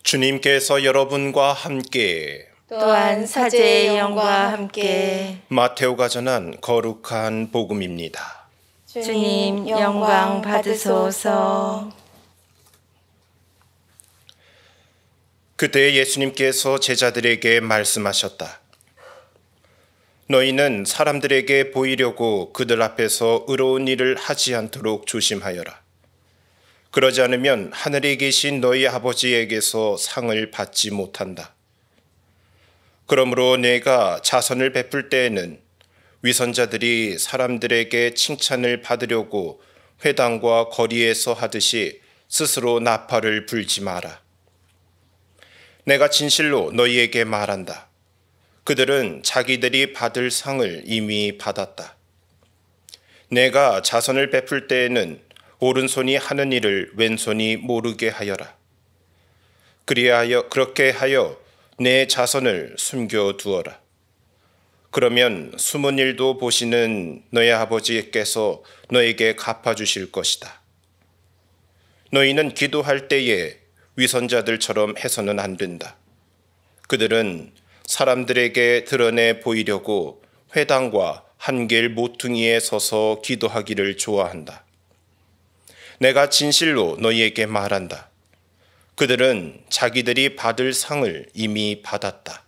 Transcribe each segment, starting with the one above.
주님께서 여러분과 함께 또한 사제의 영과 함께 마테오가 전한 거룩한 복음입니다. 주님 영광 받으소서. 그때 예수님께서 제자들에게 말씀하셨다. 너희는 사람들에게 보이려고 그들 앞에서 의로운 일을 하지 않도록 조심하여라. 그러지 않으면 하늘에 계신 너희 아버지에게서 상을 받지 못한다. 그러므로 내가 자선을 베풀 때에는 위선자들이 사람들에게 칭찬을 받으려고 회당과 거리에서 하듯이 스스로 나팔을 불지 마라. 내가 진실로 너희에게 말한다. 그들은 자기들이 받을 상을 이미 받았다. 내가 자선을 베풀 때에는 오른손이 하는 일을 왼손이 모르게 하여라. 그렇게 하여 내 자선을 숨겨두어라. 그러면 숨은 일도 보시는 너희 아버지께서 너에게 갚아주실 것이다. 너희는 기도할 때에 위선자들처럼 해서는 안 된다. 그들은 사람들에게 드러내 보이려고 회당과 한길 모퉁이에 서서 기도하기를 좋아한다. 내가 진실로 너희에게 말한다. 그들은 자기들이 받을 상을 이미 받았다.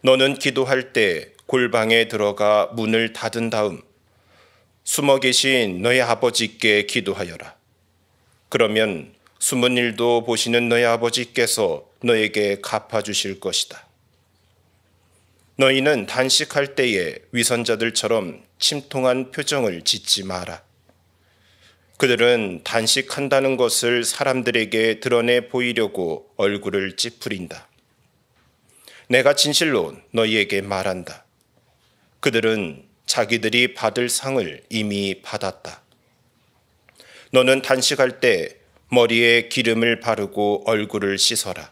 너는 기도할 때 골방에 들어가 문을 닫은 다음 숨어 계신 너희 아버지께 기도하여라. 그러면 숨은 일도 보시는 너희 아버지께서 너에게 갚아주실 것이다. 너희는 단식할 때에 위선자들처럼 침통한 표정을 짓지 마라. 그들은 단식한다는 것을 사람들에게 드러내 보이려고 얼굴을 찌푸린다. 내가 진실로 너희에게 말한다. 그들은 자기들이 받을 상을 이미 받았다. 너는 단식할 때 머리에 기름을 바르고 얼굴을 씻어라.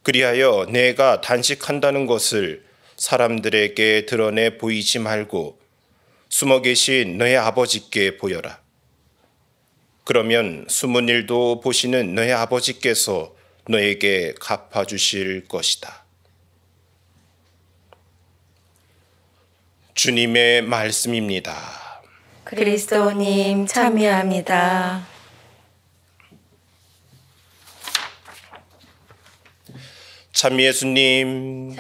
그리하여 내가 단식한다는 것을 사람들에게 드러내 보이지 말고 숨어 계신 너의 아버지께 보여라. 그러면 숨은 일도 보시는 너의 아버지께서 너에게 갚아주실 것이다. 주님의 말씀입니다. 그리스도님 참여합니다. 참 예수님.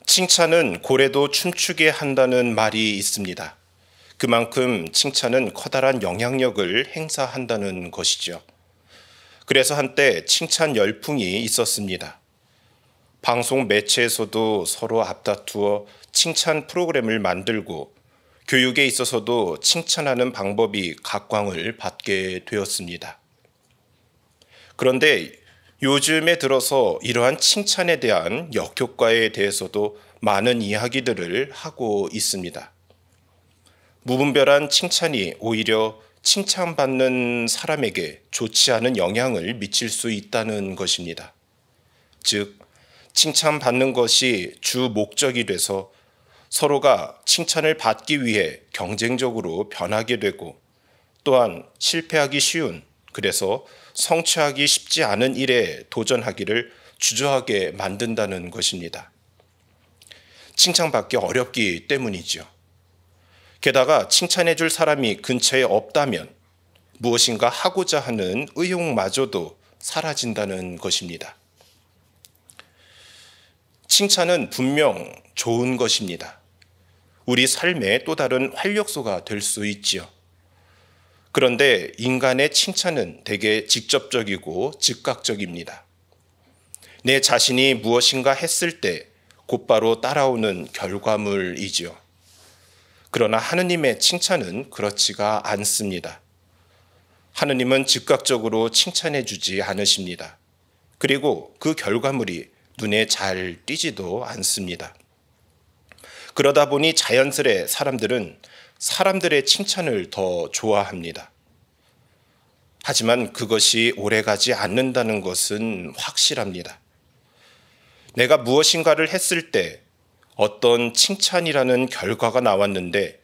칭찬은 고래도 춤추게 한다는 말이 있습니다. 그만큼 칭찬은 커다란 영향력을 행사한다는 것이죠. 그래서 한때 칭찬 열풍이 있었습니다. 방송 매체에서도 서로 앞다투어 칭찬 프로그램을 만들고 교육에 있어서도 칭찬하는 방법이 각광을 받게 되었습니다. 그런데 요즘에 들어서 이러한 칭찬에 대한 역효과에 대해서도 많은 이야기들을 하고 있습니다. 무분별한 칭찬이 오히려 칭찬받는 사람에게 좋지 않은 영향을 미칠 수 있다는 것입니다. 즉, 칭찬받는 것이 주 목적이 돼서 서로가 칭찬을 받기 위해 경쟁적으로 변하게 되고 또한 실패하기 쉬운, 그래서 성취하기 쉽지 않은 일에 도전하기를 주저하게 만든다는 것입니다. 칭찬받기 어렵기 때문이죠. 게다가 칭찬해 줄 사람이 근처에 없다면 무엇인가 하고자 하는 의욕마저도 사라진다는 것입니다. 칭찬은 분명 좋은 것입니다. 우리 삶의 또 다른 활력소가 될 수 있지요. 그런데 인간의 칭찬은 되게 직접적이고 즉각적입니다. 내 자신이 무엇인가 했을 때 곧바로 따라오는 결과물이지요. 그러나 하느님의 칭찬은 그렇지가 않습니다. 하느님은 즉각적으로 칭찬해 주지 않으십니다. 그리고 그 결과물이 눈에 잘 띄지도 않습니다. 그러다 보니 자연스레 사람들은 사람들의 칭찬을 더 좋아합니다. 하지만 그것이 오래가지 않는다는 것은 확실합니다. 내가 무엇인가를 했을 때 어떤 칭찬이라는 결과가 나왔는데,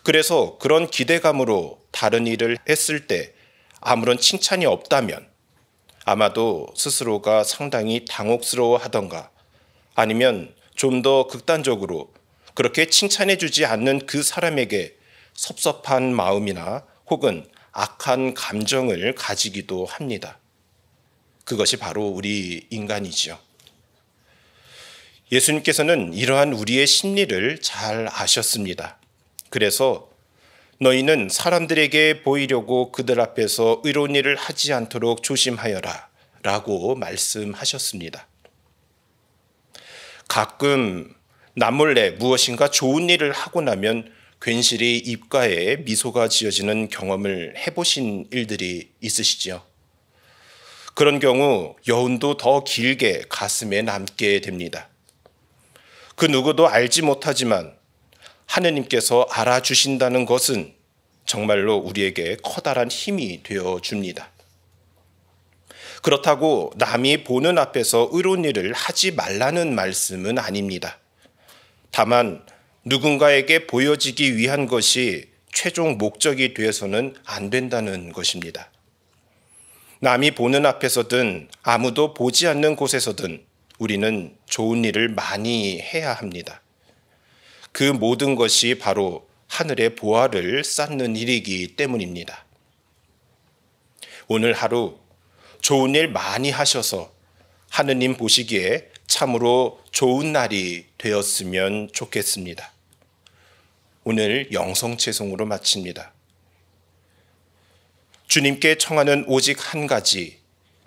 그래서 그런 기대감으로 다른 일을 했을 때 아무런 칭찬이 없다면 아마도 스스로가 상당히 당혹스러워 하던가 아니면 좀 더 극단적으로 그렇게 칭찬해 주지 않는 그 사람에게 섭섭한 마음이나 혹은 악한 감정을 가지기도 합니다. 그것이 바로 우리 인간이죠. 예수님께서는 이러한 우리의 심리를 잘 아셨습니다. 그래서 너희는 사람들에게 보이려고 그들 앞에서 의로운 일을 하지 않도록 조심하여라 라고 말씀하셨습니다. 가끔 남몰래 무엇인가 좋은 일을 하고 나면 괜시리 입가에 미소가 지어지는 경험을 해보신 일들이 있으시죠? 그런 경우 여운도 더 길게 가슴에 남게 됩니다. 그 누구도 알지 못하지만 하느님께서 알아주신다는 것은 정말로 우리에게 커다란 힘이 되어줍니다. 그렇다고 남이 보는 앞에서 의로운 일을 하지 말라는 말씀은 아닙니다. 다만 누군가에게 보여지기 위한 것이 최종 목적이 되어서는 안 된다는 것입니다. 남이 보는 앞에서든 아무도 보지 않는 곳에서든 우리는 좋은 일을 많이 해야 합니다. 그 모든 것이 바로 하늘의 보화를 쌓는 일이기 때문입니다. 오늘 하루 좋은 일 많이 하셔서 하느님 보시기에 참으로 좋은 날이 되었으면 좋겠습니다. 오늘 영성채송으로 마칩니다. 주님께 청하는 오직 한 가지,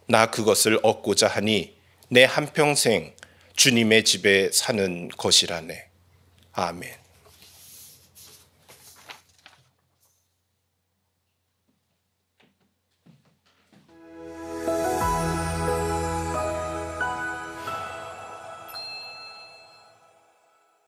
나 그것을 얻고자 하니 내 한평생 주님의 집에 사는 것이라네. 아멘.